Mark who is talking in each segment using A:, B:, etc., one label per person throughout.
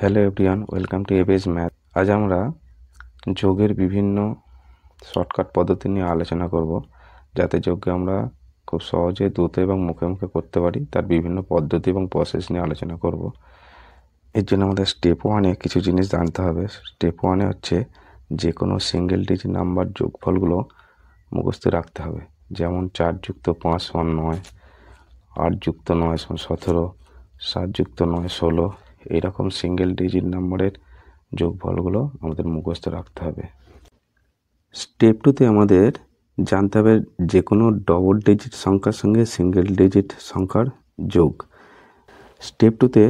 A: Hello everyone, welcome to Abes math. আজ আমরা যোগের বিভিন্ন শর্টকাট পদ্ধতি নিয়ে আলোচনা করব, যাতে যোগকে আমরা খুব সহজে দ্রুত এবং মুখে মুখে করতে পারি। তার বিভিন্ন পদ্ধতি এবং প্রসেস নিয়ে আলোচনা করব। এর জন্য আমাদের স্টেপ ওয়ানে কিছু জিনিস জানতে হবে। স্টেপ ওয়ানে হচ্ছে যে কোনো সিঙ্গেল ডিজিট নাম্বার যোগফলগুলো মুখস্থ রাখতে হবে। যেমন 4 যুক্ত 5 সমান 9, 8 যুক্ত 9 সমান 17, 7 যুক্ত 9 16। এইরকম সিঙ্গেল ডিজিট নাম্বারের যোগফলগুলো আমাদের মুখস্থ রাখতে হবে। স্টেপ টুতে আমাদের জানতে হবে যে কোনো ডবল ডিজিট সংখ্যার সঙ্গে সিঙ্গেল ডিজিট সংখ্যার যোগ। স্টেপ টুতে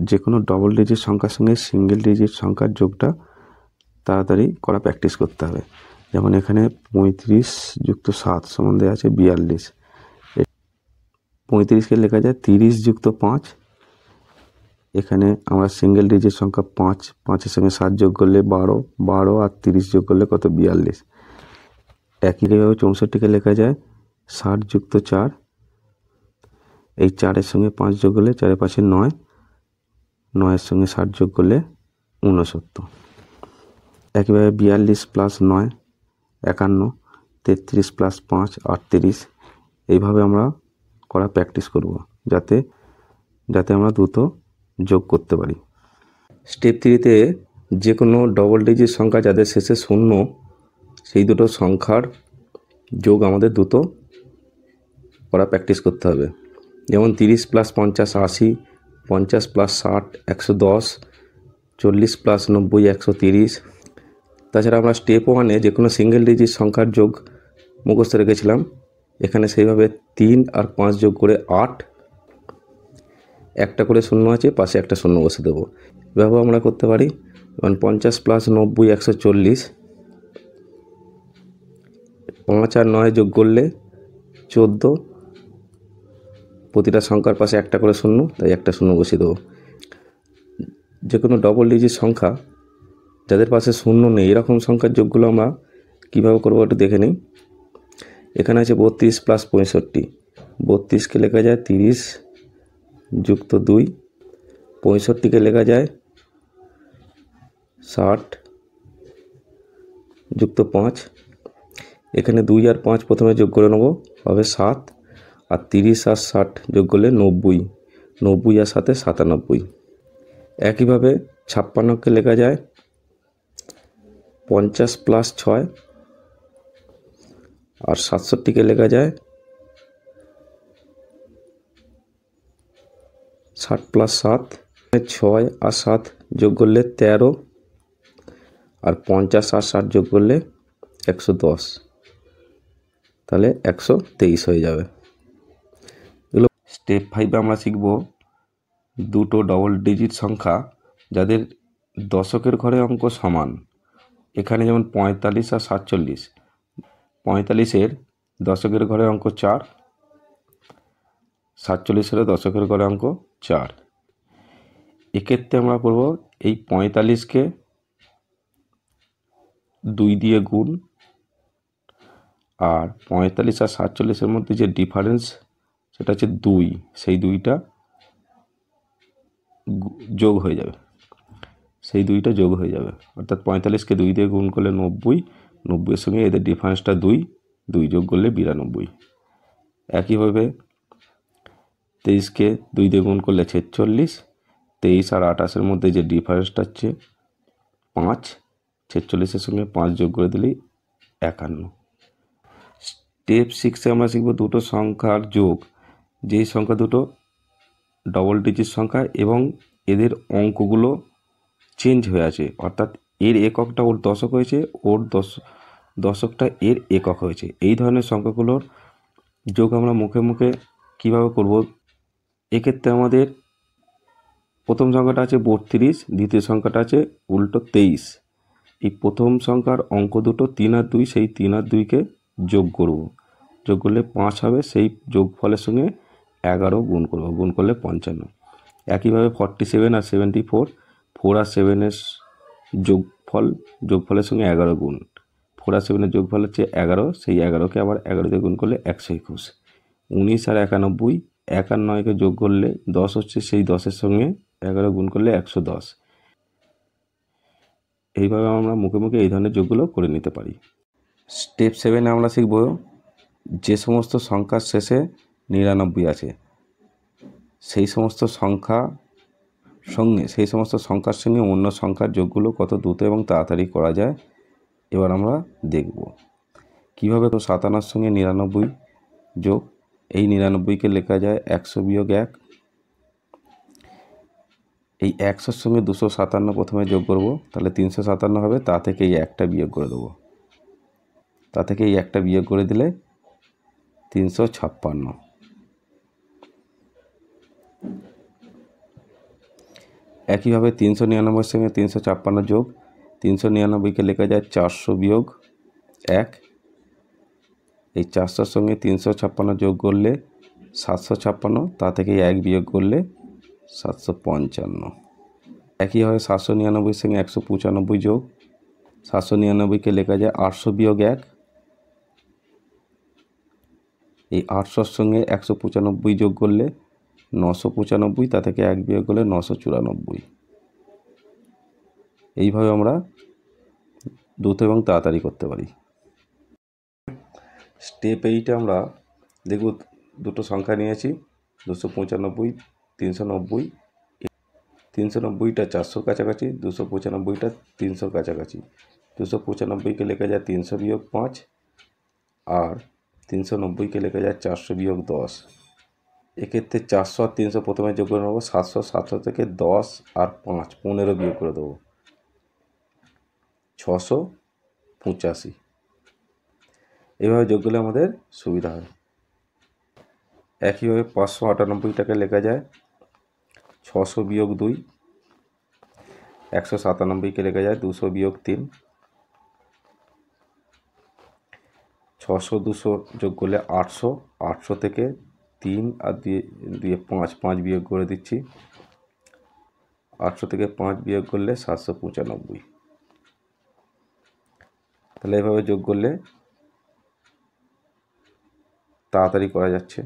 A: যে কোনো ডবল ডিজিট সংখ্যার সঙ্গে সিঙ্গেল ডিজিট সংখ্যার যোগটা তাড়াতাড়ি করা প্র্যাকটিস করতে হবে। যেমন এখানে 35 যুক্ত 7 সমান দেওয়া আছে 42। 35কে লেখা যায় 30 যুক্ত 5। এখানে আমরা সিঙ্গেল ডিজিট সংখ্যা 5, 5-এর সঙ্গে 7 যোগ করলে 12, 12 আর 30 যোগ করলে কত 42। একইভাবে 64কে লেখা যায় 60 যুক্ত 4। এই 4-এর সঙ্গে 5 যোগ করলে 4 5 9, 9-এর সঙ্গে 60 যোগ করলে 69। একইভাবে 42 প্লাস 9 51, 33 প্লাস 5 38। এইভাবে আমরা করা প্র্যাকটিস করব, যাতে আমরা দ্রুত যোগ করতে পারি। স্টেপ 3-তে যে কোনো ডবল ডিজিট সংখ্যা যাদের শেষে 0, সেই দুটো সংখ্যার যোগ আমাদের দ্রুত করা প্র্যাকটিস করতে হবে। যেমন 30 প্লাস 50 80, 50 প্লাস 60 110, 40 প্লাস 90 130। তাছাড়া আমরা স্টেপ ওয়ানে যে কোনো সিঙ্গেল ডিজিট সংখ্যার যোগ মুখস্থ রেখেছিলাম। এখানে সেইভাবে 3 আর 5 যোগ করে 8, একটা করে শূন্য আছে, পাশে একটা শূন্য বসে দেবো। এভাবে আমরা করতে পারি। যেমন 50 প্লাস 90 140, 5 আর 9 যোগ করলে 14। প্রতিটা সংখ্যার পাশে একটা করে শূন্য, তাই একটা শূন্য বসিয়ে দেবো। যে কোনো ডবল ডিজিট সংখ্যা যাদের পাশে শূন্য নেই, এরকম সংখ্যার যোগগুলো আমরা কীভাবে করবো একটু দেখে নিই। এখানে আছে 32 প্লাস 65। 32কে লেখা যায় 30 যুক্ত 2। 65কে লেখা যায় 60 যুক্ত 5। এখানে 2 আর 5 প্রথমে যোগ করে নেব, হবে 7। আর 30 আর 60 যোগ করলে 90, 90 আর 7-এ 97। একইভাবে 56কে লেখা যায় 50 প্লাস 6। আর 67কে লেখা যায় 60 প্লাস 7। 6 আর 7 যোগ করলে 13। আর 50 আর 60 যোগ করলে 110, তাহলে 123 হয়ে যাবে। এগুলো স্টেপ 5-এ আমরা শিখব দুটো ডবল ডিজিট সংখ্যা যাদের দশকের ঘরে অঙ্ক সমান। এখানে যেমন 45 আর 47। 45-এর দশকের ঘরে অঙ্ক 4, 47-এর দশকের ঘরে অঙ্ক 4। এক্ষেত্রে আমরা করব এই 45কে 2 দিয়ে গুণ, আর 45 আর 47-এর মধ্যে যে ডিফারেন্স সেটা হচ্ছে 2, সেই 2টা যোগ হয়ে যাবে। অর্থাৎ 45কে 2 দিয়ে গুণ করলে 90, 90-এর সঙ্গে এদের ডিফারেন্সটা 2, 2 যোগ করলে 92। একইভাবে 23কে 2 দিয়ে গুণ করলে 46, 23 আর 28-এর মধ্যে যে ডিফারেন্সটা হচ্ছে 5, 46-এর সঙ্গে 5 যোগ করে দিলেই 51। স্টেপ 6-এ আমরা শিখব দুটো সংখ্যার যোগ, যেই সংখ্যা দুটো ডবল ডিজিট সংখ্যা এবং এদের অঙ্কগুলো চেঞ্জ হয়ে আছে। অর্থাৎ এর এককটা ওর দশক হয়েছে, ওর দশকটা এর একক হয়েছে। এই ধরনের সংখ্যাগুলোর যোগ আমরা মুখে মুখে কীভাবে করব। এক্ষেত্রে আমাদের প্রথম সংখ্যাটা আছে 32, দ্বিতীয় সংখ্যাটা আছে উল্টো 23। এই প্রথম সংখ্যার অঙ্ক দুটো 3 আর 2, সেই 3 আর 2কে যোগ করব। যোগ করলে 5 হবে, সেই যোগফলের সঙ্গে 11 গুণ করব, গুণ করলে 55। একইভাবে 47 আর 74, 4 আর 7-এর যোগফলের সঙ্গে 11 গুণ। 4 আর 7-এর যোগফল হচ্ছে 11, সেই 11কে আবার 11 দিয়ে গুণ করলে 121। 19 আর 91, 1 আর 9কে যোগ করলে 10 হচ্ছে, সেই 10-এর সঙ্গে 11 গুণ করলে 110। এইভাবে আমরা মুখে মুখে এই ধরনের যোগগুলো করে নিতে পারি। স্টেপ 7 আমরা শিখব যে সমস্ত সংখ্যার শেষে 99 আছে সেই সমস্ত সংখ্যার সঙ্গে অন্য সংখ্যার যোগগুলো কত দ্রুত এবং তাড়াতাড়ি করা যায়। এবার আমরা দেখব কীভাবে। তো 57 সঙ্গে 99 যোগ, এই 99কে লেখা যায় 100 বিয়োগ 1। এই 100-র সঙ্গে 257 প্রথমে যোগ করব, তাহলে 357 হবে। তা থেকে এই একটা বিয়োগ করে দেবো, তা থেকে এই একটা বিয়োগ করে দিলে 356। একইভাবে 399-র সঙ্গে 356 যোগ, 399কে লেখা যায় 400 বিয়োগ 1। এই 400-র সঙ্গে 356 যোগ করলে 756, তা থেকে 1 বিয়োগ করলে 755। একইভাবে 799-র সঙ্গে 195 যোগ, 799কে লেখা যায় 800 বিয়োগ 1। এই 800-র সঙ্গে 195 যোগ করলে 995, তা থেকে 1 বিয়োগ করলে 994। এইভাবে আমরা দ্রুত এবং তাড়াতাড়ি করতে পারি। স্টেপ 8 আমরা দেখব দুটো সংখ্যা নিয়েছি 295, 390। 390টা 400 কাছাকাছি, 295টা 300 কাছাকাছি। 295কে লেখা যায় 300 বিয়োগ 5, আর 390কে লেখা যায় 400 বিয়োগ 10। এক্ষেত্রে 400 আর 300 প্রথমে যোগ করে নেব। 700 থেকে 10 আর 5 15 বিয়োগ করে দেবো, 685। এইভাবে যোগ করলে আমাদের সুবিধা হয়। একইভাবে 598টাকে লেখা যায় 600 বিয়োগ 2। 197কে লেখা যায় 200 বিয়োগ 3। 600 200 যোগ করলে 800। 800 থেকে 3 আর 2 5 বিয়োগ করে দিচ্ছি। 800 থেকে 5 বিয়োগ করলে 795। তাহলে এভাবে যোগ করলে তাড়াতাড়ি করা যাচ্ছে।